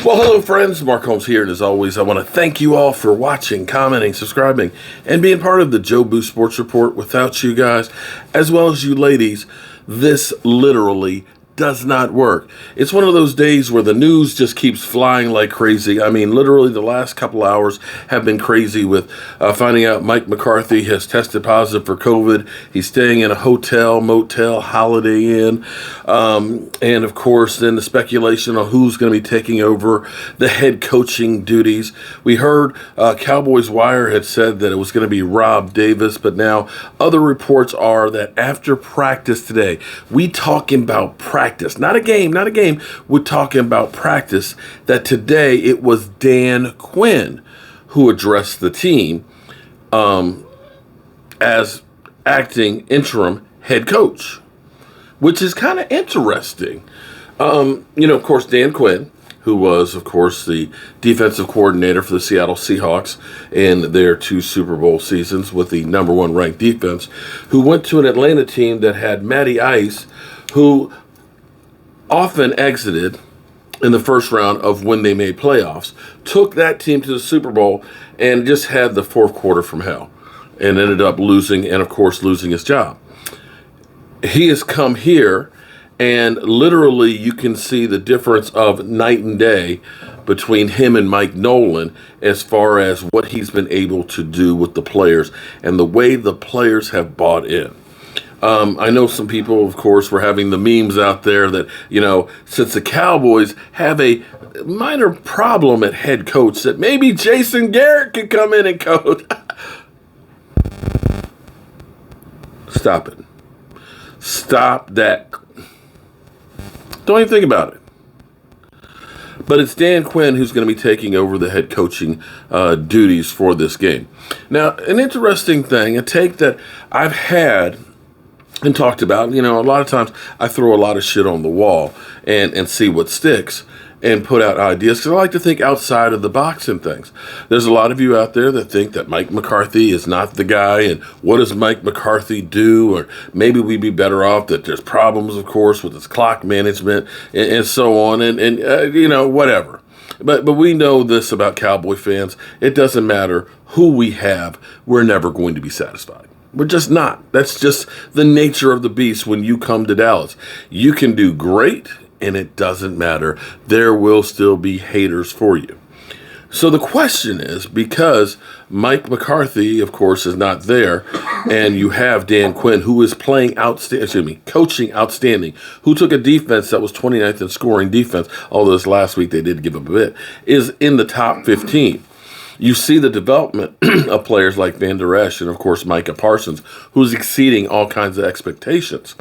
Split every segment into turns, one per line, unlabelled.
Well, hello, friends. Mark Holmes here, and as always, I want to thank you all for watching, commenting, subscribing, and being part of the Joe Boo Sports Report. Without you guys, as well as you ladies, this literally does not work. It's one of those days where the news just keeps flying like crazy. I mean, literally the last couple hours have been crazy with finding out Mike McCarthy has tested positive for COVID. He's staying in a hotel, motel, Holiday Inn. And of course, then the speculation on who's going to be taking over the head coaching duties. We heard Cowboys Wire had said that it was going to be Rob Davis, but now other reports are that after practice today, we talking about practice, not a game. We're talking about practice, that today it was Dan Quinn who addressed the team as acting interim head coach, which is kind of interesting. Of course, Dan Quinn, who was, of course, the defensive coordinator for the Seattle Seahawks in their 2 Super Bowl seasons with the number 1 ranked defense, who went to an Atlanta team that had Matty Ice, who often exited in the first round of when they made playoffs, took that team to the Super Bowl and just had the fourth quarter from hell and ended up losing, and of course losing his job. He has come here, and literally you can see the difference of night and day between him and Mike Nolan as far as what he's been able to do with the players and the way the players have bought in. I know some people, of course, were having the memes out there that, since the Cowboys have a minor problem at head coach, that maybe Jason Garrett could come in and coach. Stop it. Stop that. Don't even think about it. But it's Dan Quinn who's going to be taking over the head coaching duties for this game. Now, an interesting thing, a take that I've had and talked about, a lot of times I throw a lot of shit on the wall and see what sticks and put out ideas, because I like to think outside of the box and things. There's a lot of you out there that think that Mike McCarthy is not the guy, and what does Mike McCarthy do? Or maybe we'd be better off that there's problems, of course, with his clock management and so on, and whatever. But we know this about Cowboy fans. It doesn't matter who we have. We're never going to be satisfied. We're just not. That's just the nature of the beast when you come to Dallas. You can do great, and it doesn't matter. There will still be haters for you. So the question is, because Mike McCarthy, of course, is not there, and you have Dan Quinn, who is coaching outstanding, who took a defense that was 29th in scoring defense, although this last week they did give up a bit, is in the top 15. You see the development of players like Van Der Esch and, of course, Micah Parsons, who's exceeding all kinds of expectations.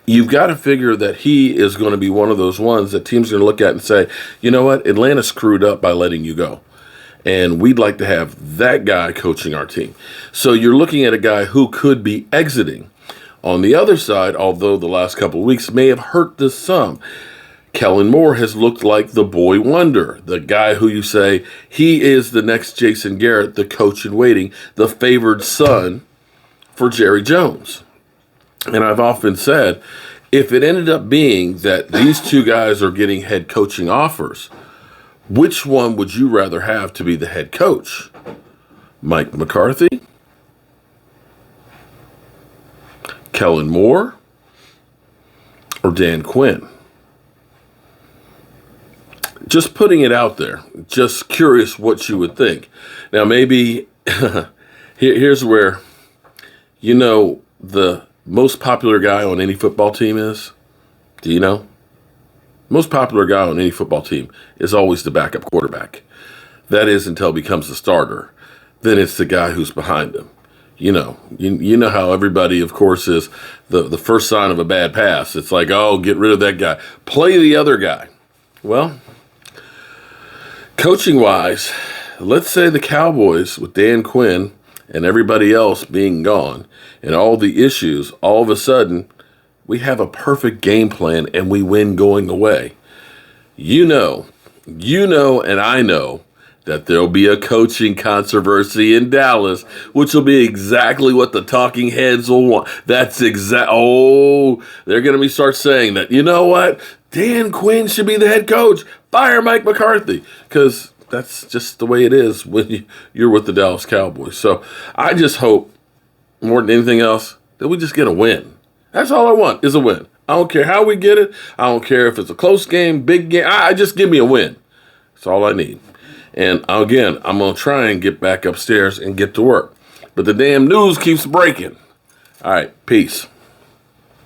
You've got to figure that he is going to be one of those ones that teams are going to look at and say, you know what, Atlanta screwed up by letting you go. And we'd like to have that guy coaching our team. So you're looking at a guy who could be exiting. On the other side, although the last couple of weeks may have hurt this some, Kellen Moore has looked like the boy wonder, the guy who you say, he is the next Jason Garrett, the coach in waiting, the favored son for Jerry Jones. And I've often said, if it ended up being that these two guys are getting head coaching offers, which one would you rather have to be the head coach? Mike McCarthy? Kellen Moore? Or Dan Quinn? Just putting it out there. Just curious what you would think. Now, maybe here's where, the most popular guy on any football team is. Do you know? Most popular guy on any football team is always the backup quarterback. That is until he becomes the starter. Then it's the guy who's behind him. You know how everybody, of course, is the first sign of a bad pass. It's like, oh, get rid of that guy. Play the other guy. Well, coaching-wise, let's say the Cowboys with Dan Quinn and everybody else being gone and all the issues, all of a sudden, we have a perfect game plan and we win going away. You know, and I know that there'll be a coaching controversy in Dallas, which will be exactly what the talking heads will want. That's they're going to start saying that, you know what? Dan Quinn should be the head coach. Fire Mike McCarthy. Because that's just the way it is when you're with the Dallas Cowboys. So I just hope, more than anything else, that we just get a win. That's all I want is a win. I don't care how we get it. I don't care if it's a close game, big game. I just give me a win. That's all I need. And again, I'm going to try and get back upstairs and get to work. But the damn news keeps breaking. All right, peace.